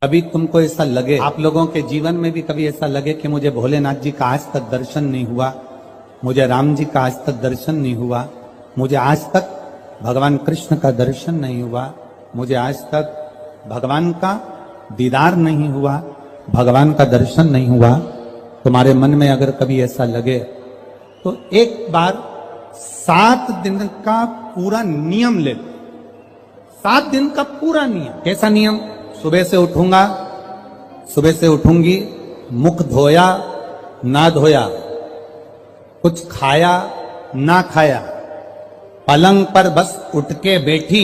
कभी तुमको ऐसा लगे, आप लोगों के जीवन में भी कभी ऐसा लगे कि मुझे भोलेनाथ जी का आज तक दर्शन नहीं हुआ, मुझे राम जी का आज तक दर्शन नहीं हुआ, मुझे आज तक भगवान कृष्ण का दर्शन नहीं हुआ, मुझे आज तक भगवान का दीदार नहीं हुआ, भगवान का दर्शन नहीं हुआ। तुम्हारे मन में अगर कभी ऐसा लगे तो एक बार 7 दिन का पूरा नियम ले लो। 7 दिन का पूरा नियम। कैसा नियम? सुबह से उठूंगा, सुबह से उठूंगी, मुख धोया ना धोया, कुछ खाया ना खाया, पलंग पर बस उठ के बैठी।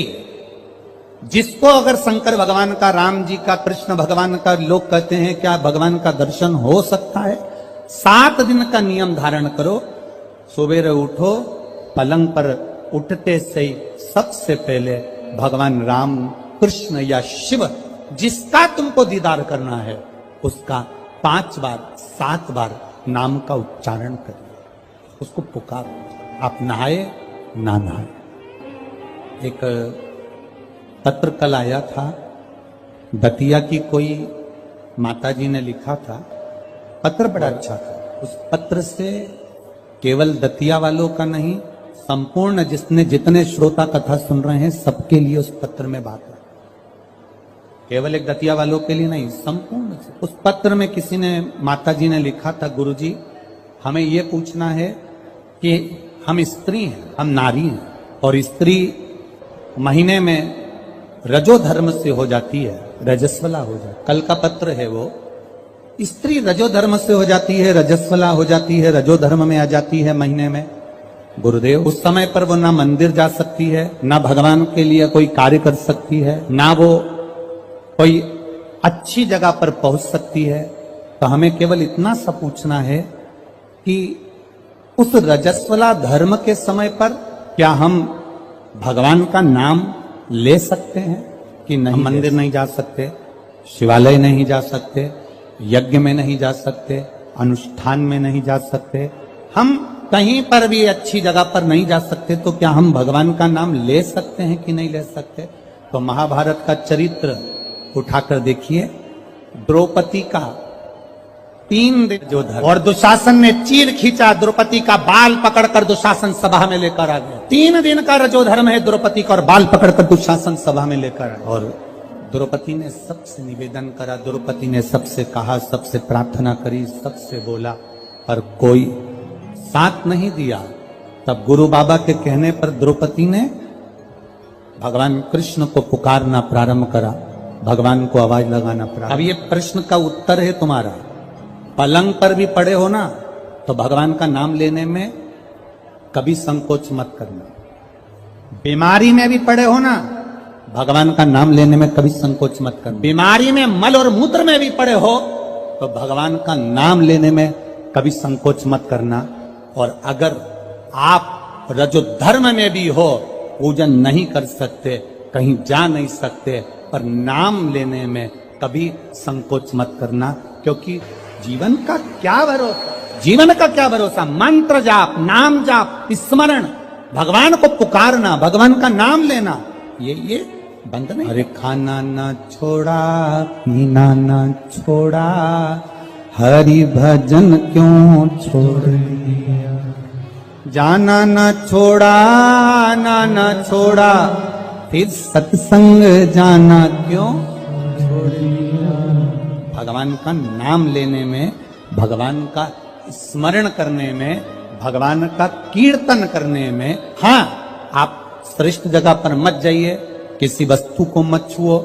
जिसको अगर शंकर भगवान का, राम जी का, कृष्ण भगवान का, लोग कहते हैं क्या भगवान का दर्शन हो सकता है? 7 दिन का नियम धारण करो। सुबह उठो, पलंग पर उठते से ही सबसे पहले भगवान राम, कृष्ण या शिव जिसका तुमको दीदार करना है उसका 5 बार 7 बार नाम का उच्चारण करिए, उसको पुकारो। आप नहाए ना नहाए। एक पत्र कल आया था, दतिया की कोई माताजी ने लिखा था, पत्र बड़ा अच्छा था। उस पत्र से केवल दतिया वालों का नहीं, संपूर्ण जितने श्रोता कथा सुन रहे हैं सबके लिए उस पत्र में बात है। केवल एक दतिया वालों के लिए नहीं, संपूर्ण। उस पत्र में किसी ने, माताजी ने लिखा था, गुरुजी हमें ये पूछना है कि हम स्त्री हैं, हम नारी हैं, और स्त्री महीने में रजो धर्म से हो जाती है, रजस्वला हो जाती है। कल का पत्र है वो, स्त्री रजो धर्म से हो जाती है, रजस्वला हो जाती है, रजो धर्म में आ जाती है महीने में। गुरुदेव उस समय पर वो ना मंदिर जा सकती है, ना भगवान के लिए कोई कार्य कर सकती है, ना वो कोई अच्छी जगह पर पहुंच सकती है। तो हमें केवल इतना सा पूछना है कि उस रजस्वला धर्म के समय पर क्या हम भगवान का नाम ले सकते हैं कि नहीं? मंदिर नहीं जा सकते, शिवालय नहीं जा सकते, यज्ञ में नहीं जा सकते, अनुष्ठान में नहीं जा सकते, हम कहीं पर भी अच्छी जगह पर नहीं जा सकते, तो क्या हम भगवान का नाम ले सकते हैं कि नहीं ले सकते? तो महाभारत का चरित्र उठाकर देखिए, द्रौपदी का 3 दिन जो धर्म, और दुशासन ने चीर खींचा, द्रौपदी का बाल पकड़कर दुशासन सभा में लेकर आ गया। 3 दिन का रजो धर्म है द्रौपदी का, और बाल पकड़कर दुशासन सभा में लेकर आया। और द्रौपदी ने सबसे निवेदन करा, द्रौपदी ने सबसे कहा, सबसे प्रार्थना करी, सबसे बोला, पर कोई साथ नहीं दिया। तब गुरु बाबा के कहने पर द्रौपदी ने भगवान कृष्ण को पुकारना प्रारंभ करा, भगवान को आवाज लगाना प्रारंभ। अब ये प्रश्न का उत्तर है तुम्हारा। पलंग पर भी पड़े हो ना, तो भगवान का नाम लेने में कभी संकोच मत करना। बीमारी में भी पड़े हो ना, भगवान का नाम लेने में कभी संकोच मत करना। बीमारी में, मल और मूत्र में भी पड़े हो तो भगवान का नाम लेने में कभी संकोच मत करना। और अगर आप रजो धर्म में भी हो, पूजन नहीं कर सकते, कहीं जा नहीं सकते, पर नाम लेने में कभी संकोच मत करना, क्योंकि जीवन का क्या भरोसा, जीवन का क्या भरोसा? मंत्र जाप, नाम जाप, स्मरण, भगवान को पुकारना, भगवान का नाम लेना, ये बंद नहीं। अरे खाना ना छोड़ा, पीना ना छोड़ा, हरि भजन क्यों छोड़ दिया, जाना ना छोड़ा, आना ना छोड़ा, फिर सत्संग जाना क्यों छोड़ दिया। भगवान का नाम लेने में, भगवान का स्मरण करने में, भगवान का कीर्तन करने में, हाँ आप श्रेष्ठ जगह पर मत जाइए, किसी वस्तु को मत छुओ।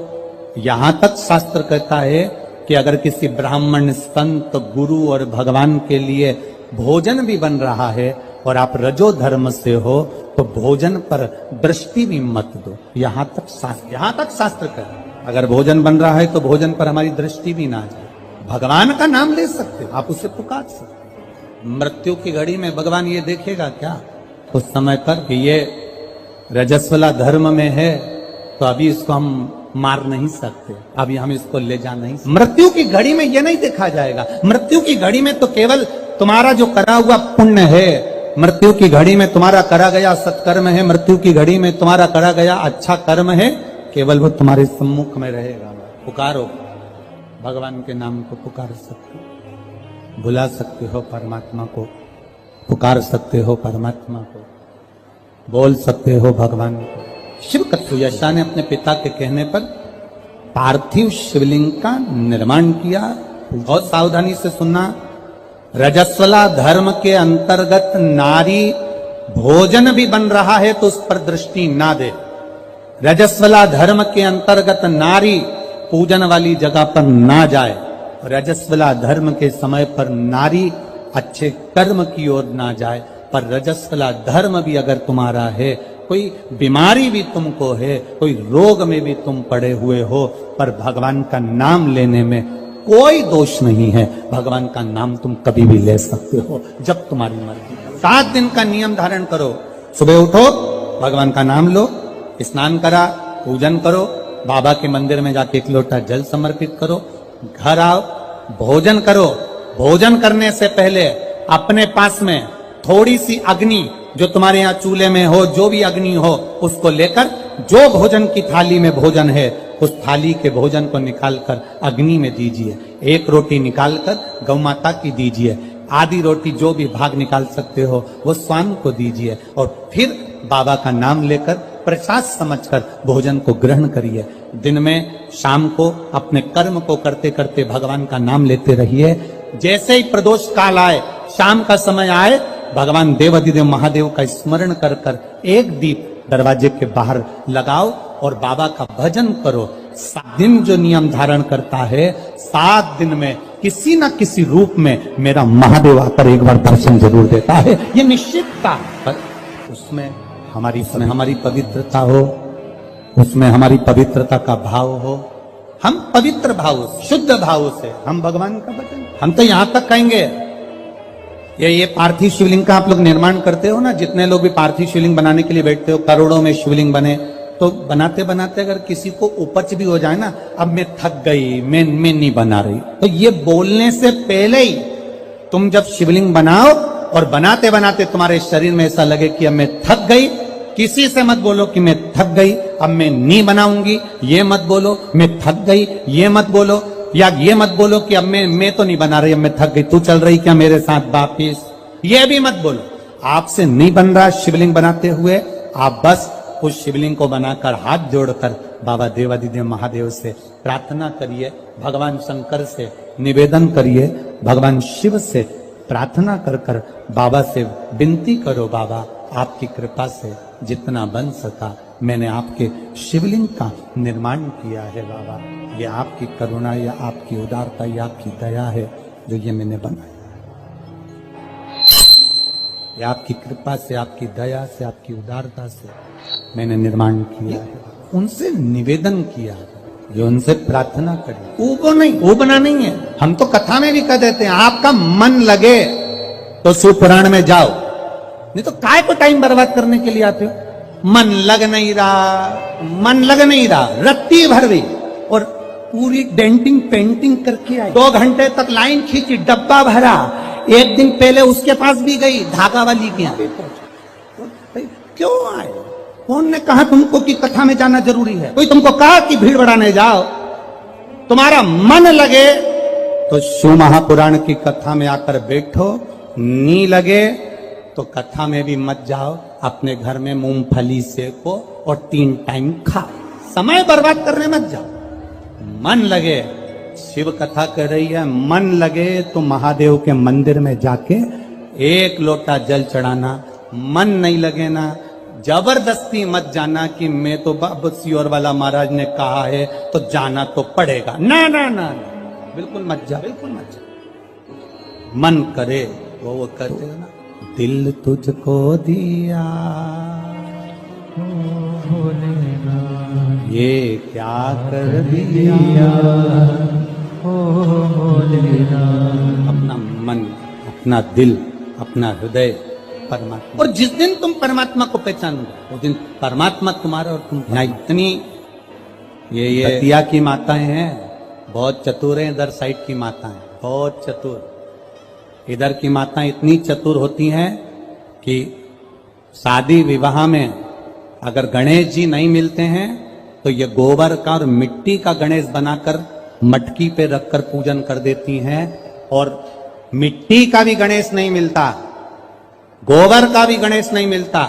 यहां तक शास्त्र कहता है कि अगर किसी ब्राह्मण, संत, गुरु और भगवान के लिए भोजन भी बन रहा है और आप रजो धर्म से हो, तो भोजन पर दृष्टि भी मत दो। यहां तक शास्त्र कहता है अगर भोजन बन रहा है तो भोजन पर हमारी दृष्टि भी ना जाए। भगवान का नाम ले सकते, आप उसे पुकार सकते। मृत्यु की घड़ी में भगवान ये देखेगा क्या उस समय पर कि ये रजस्वला धर्म में है, तो अभी इसको हम मार नहीं सकते, अभी हम इसको ले जा नहीं सकते। मृत्यु की घड़ी में ये नहीं देखा जाएगा। मृत्यु की घड़ी में तो केवल तुम्हारा जो करा हुआ पुण्य है, मृत्यु की घड़ी में तुम्हारा करा गया सत्कर्म है, मृत्यु की घड़ी में तुम्हारा करा गया अच्छा कर्म है, केवल वो तुम्हारे सम्मुख में रहेगा। पुकारो, भगवान के नाम को पुकार सकते हो, बुला सकते हो परमात्मा को, पुकार सकते हो परमात्मा को, बोल सकते हो भगवान को। शिव कथुयशा ने अपने पिता के कहने पर पार्थिव शिवलिंग का निर्माण किया। बहुत सावधानी से सुनना, रजस्वला धर्म के अंतर्गत नारी भोजन भी बन रहा है तो उस पर दृष्टि ना दे। रजस्वला धर्म के अंतर्गत नारी पूजन वाली जगह पर ना जाए। रजस्वला धर्म के समय पर नारी अच्छे कर्म की ओर ना जाए। पर रजस्वला धर्म भी अगर तुम्हारा है, कोई बीमारी भी तुमको है, कोई रोग में भी तुम पड़े हुए हो, पर भगवान का नाम लेने में कोई दोष नहीं है। भगवान का नाम तुम कभी भी ले सकते हो जब तुम्हारी मर्जी। 7 दिन का नियम धारण करो। सुबह उठो, भगवान का नाम लो, स्नान करा, पूजन करो, बाबा के मंदिर में जाके 1 लोटा जल समर्पित करो, घर आओ, भोजन करो। भोजन करने से पहले अपने पास में थोड़ी सी अग्नि, जो तुम्हारे यहाँ चूल्हे में हो, जो भी अग्नि हो, उसको लेकर जो भोजन की थाली में भोजन है, उस थाली के भोजन को निकालकर अग्नि में दीजिए। 1 रोटी निकालकर गौ माता की दीजिए, आधी रोटी जो भी भाग निकाल सकते हो वो स्वामी को दीजिए, और फिर बाबा का नाम लेकर प्रसाद समझकर भोजन को ग्रहण करिए। दिन में, शाम को अपने कर्म को करते करते भगवान का नाम लेते रहिए। जैसे ही प्रदोष काल आए, शाम का समय आए, भगवान देवाधिदेव महादेव का स्मरण कर कर 1 दीप दरवाजे के बाहर लगाओ और बाबा का भजन करो। 7 दिन जो नियम धारण करता है, 7 दिन में किसी न किसी रूप में मेरा महादेव आकर एक बार दर्शन जरूर देता है, ये निश्चितता। पर उसमें हमारी पवित्रता हो, उसमें हमारी पवित्रता का भाव हो। हम पवित्र भाव से, शुद्ध भाव से हम भगवान का भजन, हम तो यहां तक कहेंगे, ये पार्थिव शिवलिंग का आप लोग निर्माण करते हो ना, जितने लोग भी पार्थिव शिवलिंग बनाने के लिए बैठते हो, करोड़ों में शिवलिंग बने, तो बनाते बनाते अगर किसी को उपच भी हो जाए ना, अब मैं थक गई, मैं नहीं बना रही, तो ये बोलने से पहले ही तुम जब शिवलिंग बनाओ और बनाते बनाते तुम्हारे शरीर में ऐसा लगे कि अब मैं थक गई, किसी से मत बोलो कि मैं थक गई, अब मैं नहीं बनाऊंगी, ये मत बोलो। मैं थक गई, ये मत बोलो, या ये मत बोलो कि अब मैं तो नहीं बना रही, अब मैं थक गई, तू चल रही क्या मेरे साथ वापिस, ये भी मत बोलो। आपसे नहीं बन रहा शिवलिंग बनाते हुए, आप बस उस शिवलिंग को बनाकर हाथ जोड़कर बाबा देवाधिदेव महादेव से प्रार्थना करिए, भगवान शंकर से निवेदन करिए, भगवान शिव से प्रार्थना कर कर बाबा से विनती करो, बाबा आपकी कृपा से जितना बन सका मैंने आपके शिवलिंग का निर्माण किया है। बाबा, ये आपकी करुणा या आपकी उदारता या आपकी दया है जो ये मैंने बनाया, ये आपकी कृपा से, आपकी दया से, आपकी उदारता से मैंने निर्माण किया है। उनसे निवेदन किया, जो उनसे प्रार्थना करी, वो नहीं, वो बना नहीं है। हम तो कथा में भी कह देते हैं, आपका मन लगे तो शिवपुराण में जाओ, नहीं तो काय को टाइम बर्बाद करने के लिए आते हो। मन लग नहीं रहा, रत्ती भर गई और पूरी डेंटिंग पेंटिंग करके आई, 2 घंटे तक लाइन खींची, डब्बा भरा, 1 दिन पहले उसके पास भी गई, धागा वाली के यहाँ पहुंची। क्यों आए? कौन ने कहा तुमको कि कथा में जाना जरूरी है? कोई तुमको कहा कि भीड़ बढ़ाने जाओ? तुम्हारा मन लगे तो शिव महापुराण की कथा में आकर बैठो, नहीं लगे तो कथा में भी मत जाओ, अपने घर में मूंगफली सेको और 3 टाइम खाओ, समय बर्बाद करने मत जाओ। मन लगे, शिव कथा कर रही है, मन लगे तो महादेव के मंदिर में जाके 1 लोटा जल चढ़ाना। मन नहीं लगे ना, जबरदस्ती मत जाना कि मैं तो बाबा सियोर वाला महाराज ने कहा है तो जाना तो पड़ेगा, ना ना ना, बिल्कुल मत जा, बिल्कुल मत जा। मन करे वो करते ना। दिल तुझको दिया ये क्या कर दिया, अपना मन, अपना दिल, अपना हृदय परमात्मा। और जिस दिन तुम परमात्मा को पहचानोगे उस दिन परमात्मा तुम्हारा और तुम। यहाँ इतनी ये हतिया की माताएं हैं, बहुत चतुर हैं, इधर साइड की माताएं बहुत चतुर। इधर की माताएं इतनी चतुर होती हैं कि शादी विवाह में अगर गणेश जी नहीं मिलते हैं तो ये गोबर का और मिट्टी का गणेश बनाकर मटकी पे रखकर पूजन कर देती हैं, और मिट्टी का भी गणेश नहीं मिलता, गोबर का भी गणेश नहीं मिलता।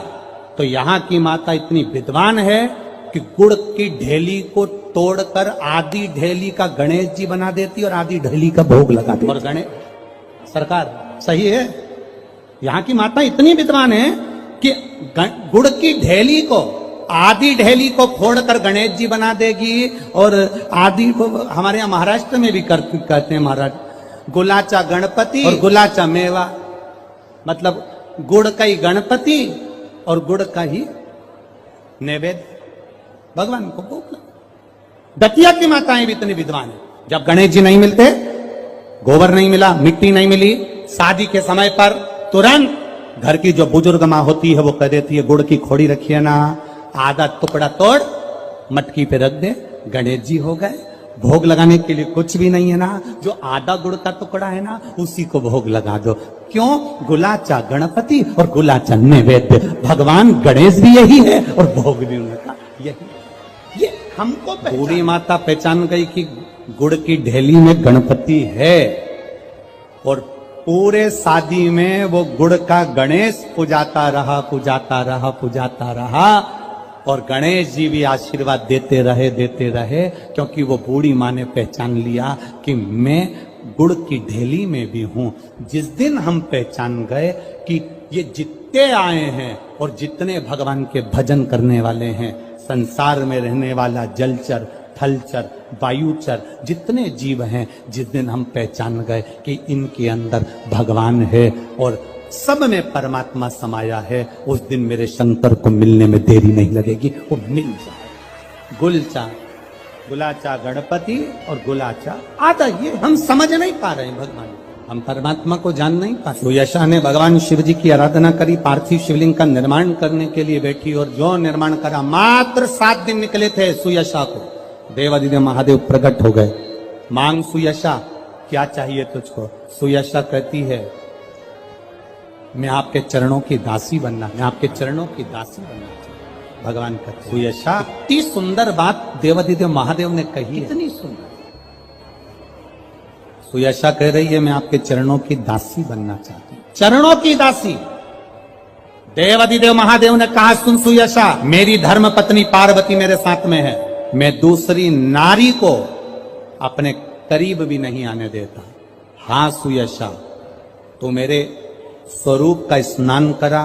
तो यहाँ की माता इतनी विद्वान है कि गुड़ की ढेली को तोड़कर आधी ढेली का गणेश जी बना देती और आधी ढेली का भोग लगा देती। और गणेश सरकार सही है, यहाँ की माता इतनी विद्वान है कि गुड़ की ढेली को, आधी ढेली को फोड़कर गणेश जी बना देगी, और आधी को हमारे यहाँ महाराष्ट्र में भी कहते हैं महाराज, गुलाचा गणपति और गुलाचा मेवा, मतलब गुड़ का ही गणपति और गुड़ का ही नैवेद्य भगवान को भोग। दतिया की माताएं भी इतनी विद्वान है, जब गणेश जी नहीं मिलते, गोबर नहीं मिला, मिट्टी नहीं मिली, शादी के समय पर तुरंत घर की जो बुजुर्ग माँ होती है वो कह देती है गुड़ की खोड़ी रखिए ना, आधा टुकड़ा तोड़ मटकी पे रख दे, गणेश जी हो गए। भोग लगाने के लिए कुछ भी नहीं है ना, जो आधा गुड़ का टुकड़ा है ना उसी को भोग लगा दो। क्यों? गुलाचा गणपति और गुलाचा नैवेद्य, भगवान गणेश भी यही है और भोग भी उनका यही। ये हमको बूढ़ी माता पहचान गई कि गुड़ की ढेली में गणपति है, और पूरे शादी में वो गुड़ का गणेश पुजाता रहा, पुजाता रहा, पुजाता रहा, और गणेश जी भी आशीर्वाद देते रहे, क्योंकि वो बूढ़ी माँ ने पहचान लिया कि मैं गुड़ की ढेली में भी हूं। जिस दिन हम पहचान गए कि ये जितने आए हैं और जितने भगवान के भजन करने वाले हैं, संसार में रहने वाला जलचर, थलचर, वायुचर, जितने जीव हैं, जिस दिन हम पहचान गए कि इनके अंदर भगवान है और सब में परमात्मा समाया है, उस दिन मेरे शंकर को मिलने में देरी नहीं लगेगी, वो मिल जाए। गुलचा, गुलाचा गणपति और गुलाचा आधा, ये हम समझ नहीं पा रहे हैं भगवान, हम परमात्मा को जान नहीं पा रहे। सुयशा ने भगवान शिव जी की आराधना करी, पार्थिव शिवलिंग का निर्माण करने के लिए बैठी, और जो निर्माण करा, मात्र 7 दिन निकले थे सुयशा को, देवादिदेव महादेव प्रकट हो गए। मांग सुयशा, क्या चाहिए तुझको? सुयशा कहती है मैं आपके चरणों की दासी बनना, मैं आपके चरणों की दासी बनना चाहिए। भगवान कहते सुयशा, इतनी सुंदर बात देवादिदेव महादेव ने कही, इतनी सुंदर। सुयशा कह रही है मैं आपके चरणों की दासी बनना चाहती हूं, चरणों की दासी। देवादिदेव महादेव ने कहा सुन सुयशा, मेरी धर्म पत्नी पार्वती मेरे साथ में है, मैं दूसरी नारी को अपने करीब भी नहीं आने देता। हाँ सुयशा, तो मेरे स्वरूप का स्नान करा,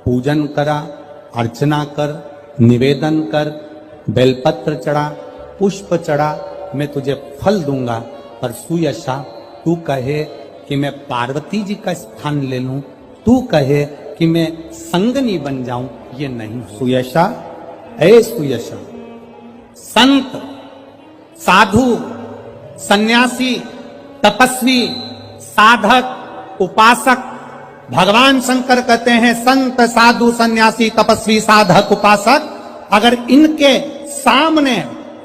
पूजन करा, अर्चना कर, निवेदन कर, बेलपत्र चढ़ा, पुष्प चढ़ा, मैं तुझे फल दूंगा। पर सुयशा, तू कहे कि मैं पार्वती जी का स्थान ले लूं, तू कहे कि मैं संगनी बन जाऊं, ये नहीं। सुयशा, ऐ सुयशा, संत, साधु, सन्यासी, तपस्वी, साधक, उपासक, भगवान शंकर कहते हैं संत, साधु, सन्यासी, तपस्वी, साधक, उपासक, अगर इनके सामने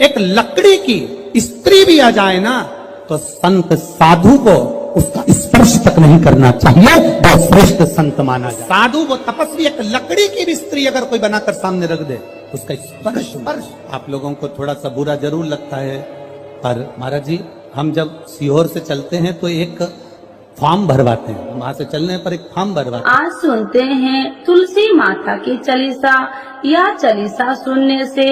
एक लकड़ी की स्त्री भी आ जाए ना, तो संत साधु को उसका स्पर्श तक नहीं करना चाहिए, वो श्रेष्ठ संत माना जाए। साधु वो तपस्वी, एक लकड़ी की भी स्त्री अगर कोई बनाकर सामने रख दे, उसका स्पर्श आप लोगों को थोड़ा सा बुरा जरूर लगता है, पर महाराज जी हम जब सीहोर से चलते हैं तो एक फॉर्म भरवाते हैं, वहां से चलने पर एक फॉर्म भरवाते हैं। आज सुनते हैं तुलसी माता की चालीसा। या चालीसा सुनने से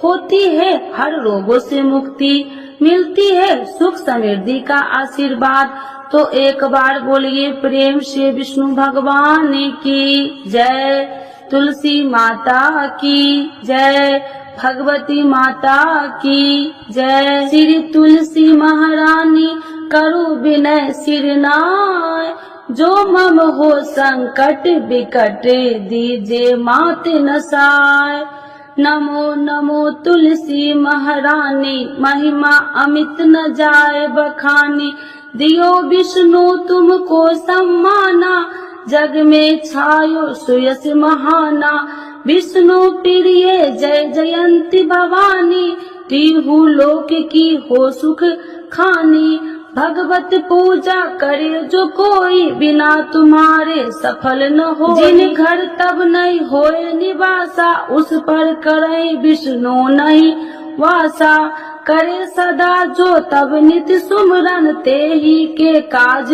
होती है हर रोगों से मुक्ति, मिलती है सुख समृद्धि का आशीर्वाद। तो एक बार बोलिए प्रेम से विष्णु भगवान की जय, तुलसी माता की जय, भगवती माता की जय। श्री तुलसी महारानी करो विनय सिरनाय, जो मम हो संकट विकट दीजे मात नसाय। नमो नमो तुलसी महारानी, महिमा अमित न जाए बखानी, दियो विष्णु तुमको सम्माना, जग में छायो सुयस महाना। विष्णु प्रिय जय जयंती भवानी, तीहू लोक की हो सुख खानी। भगवत पूजा करे जो कोई, बिना तुम्हारे सफल न हो। जिन घर तब नहीं होए निवासा, उस पर करे विष्णु नहीं वासा। करे सदा जो तब नित सुमरन, ते ही के काज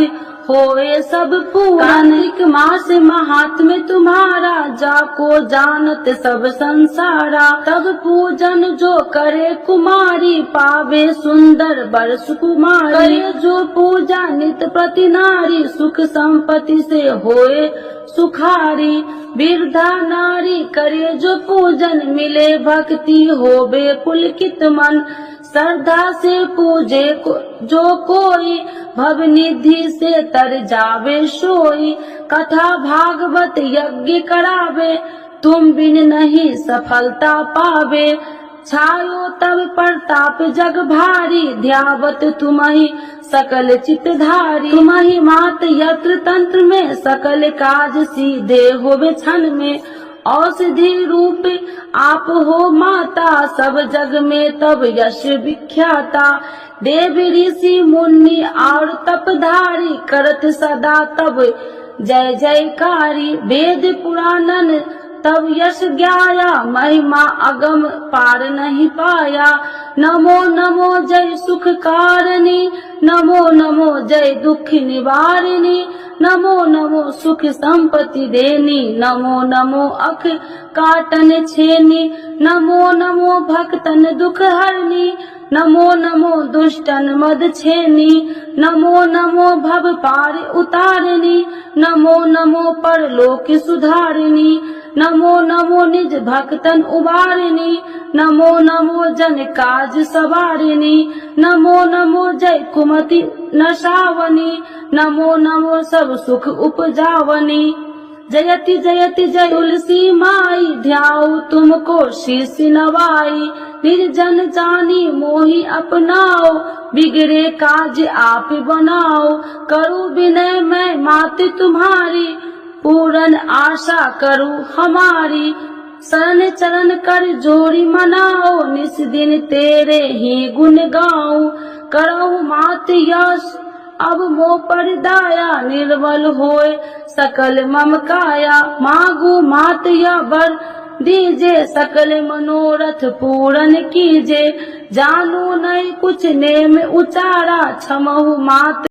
होए सब पूरन। कार्तिक मास महात्म्य तुम्हारा, जाको जानत सब संसारा। तब पूजन जो करे कुमारी, पावे सुंदर बर सुकुमारी। करे जो पूजा नित प्रति नारी, सुख संपत्ति से होए सुखारी। वृद्धा नारी करे जो पूजन, मिले भक्ति होवे पुलकित मन। श्रद्धा से पूजे जो कोई, भव निधि से तर जावे सोई। कथा भागवत यज्ञ करावे, तुम बिन नहीं सफलता पावे। छायो तब प्रताप जग भारी, ध्यावत तुम्हि सकल चितधारी। तुम्हि मात यत्र तंत्र में, सकल काज सीधे होवे क्षण में। औषधि रूप आप हो माता, सब जग में तब यश विख्याता। देव ऋषि मुनि और तपधारी, करत सदा तब जय जयकारी। वेद पुराणन तब यश ज्ञाया, महिमा अगम पार नहीं पाया। नमो नमो जय सुख कारिणी, नमो नमो जय दुख निवारिणी। नमो नमो सुख संपत्ति देनी, नमो नमो अख काटन छेनी। नमो नमो भक्तन दुख हरनी, नमो नमो दुष्टन मद छेनी। नमो नमो भव पार उतारिणी, नमो नमो परलोक सुधारिणी। नमो नमो निज भक्तन उबारिणी, नमो नमो जन काज सवारिणी। नमो नमो जय कुमति नशावनी, नमो नमो सब सुख उपजावनी। जयति जयति जय तुलसी माई, ध्याऊ तुमको शीश नवाई। निर्जन जानी मोहि अपनाओ, बिगड़े काज आप बनाओ। करूँ विनय मैं मात तुम्हारी, पूरन आशा करूँ हमारी। शरण चरण कर जोड़ी मनाओ, निस दिन तेरे ही गुण गाऊं। करहु मात यश अब मोह पर दाया, निर्मल होए सकल मम काया। मांगू मात या वर दीजे, सकल मनोरथ पूरन कीजे। जानू नहीं कुछ नेम उचारा, क्षमहु मात